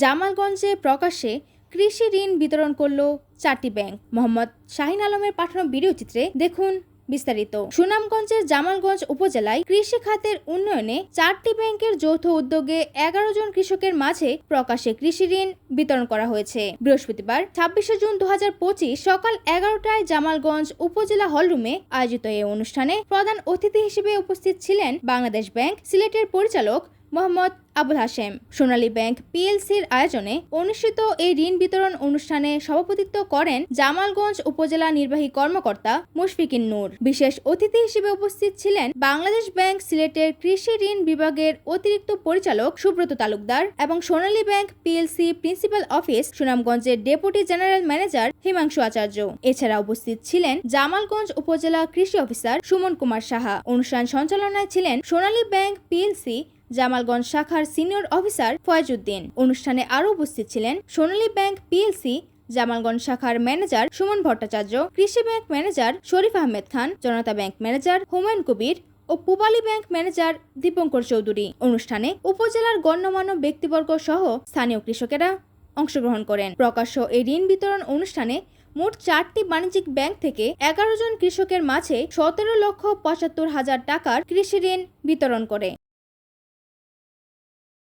জামালগঞ্জে প্রকাশ্যে কৃষি ঋণ বিতরণ করল 4টি ব্যাংক। মোহাম্মদ শাহিন আলমের পাঠানো ভিডিও চিত্রে দেখুন বিস্তারিত। সুনামগঞ্জের জামালগঞ্জ উপজেলায় কৃষি খাতের উন্নয়নে 4টি ব্যাংকের যৌথ উদ্যোগে 11 জন কৃষকের মাঝে প্রকাশ্যে কৃষি ঋণ বিতরণ করা হয়েছে। বৃহস্পতিবার 26 জুন 2025 সকাল 11টায় জামালগঞ্জ উপজেলা হলরুমে আয়োজিত এই অনুষ্ঠানে প্রধান অতিথি হিসেবে উপস্থিত ছিলেন বাংলাদেশ ব্যাংক সিলেটের পরিচালক মোহাম্মদ আবুল হাশেম। সোনালী ব্যাংক পিএলসির আয়োজনে অনুষ্ঠিত এই ঋণ বিতরণ অনুষ্ঠানে সভাপতিত্ব করেন জামালগঞ্জ উপজেলা নির্বাহী কর্মকর্তা মুশফিকিন নূর। বিশেষ অতিথি হিসেবে উপস্থিত ছিলেন বাংলাদেশ ব্যাংক সিলেটের কৃষি ঋণ বিভাগের অতিরিক্ত পরিচালক সুব্রত তালুকদার এবং সোনালী ব্যাংক পিএলসি প্রিন্সিপাল অফিস সুনামগঞ্জের ডেপুটি জেনারেল ম্যানেজার হিমাংশু আচার্য। এছাড়া উপস্থিত ছিলেন জামালগঞ্জ উপজেলা কৃষি অফিসার সুমন কুমার সাহা। অনুষ্ঠান সঞ্চালনায় ছিলেন সোনালী ব্যাংক পিএলসি জামালগঞ্জ শাখার সিনিয়র অফিসার ফয়েজউদ্দিন। অনুষ্ঠানে আরও উপস্থিত ছিলেন সোনালী ব্যাংক পিএলসি জামালগঞ্জ শাখার ম্যানেজার সুমন ভট্টাচার্য, কৃষি ব্যাংক ম্যানেজার শরীফ আহমেদ খান, জনতা ব্যাংক ম্যানেজার হুমায়ুন কবির ও পূবালী ব্যাংক ম্যানেজার দীপঙ্কর চৌধুরী। অনুষ্ঠানে উপজেলার গণ্যমান্য ব্যক্তিবর্গ সহ স্থানীয় কৃষকেরা অংশগ্রহণ করেন। প্রকাশ্য এই ঋণ বিতরণ অনুষ্ঠানে মোট 4টি বাণিজ্যিক ব্যাংক থেকে 11 জন কৃষকের মাঝে 17,75,000 টাকার কৃষি ঋণ বিতরণ করে।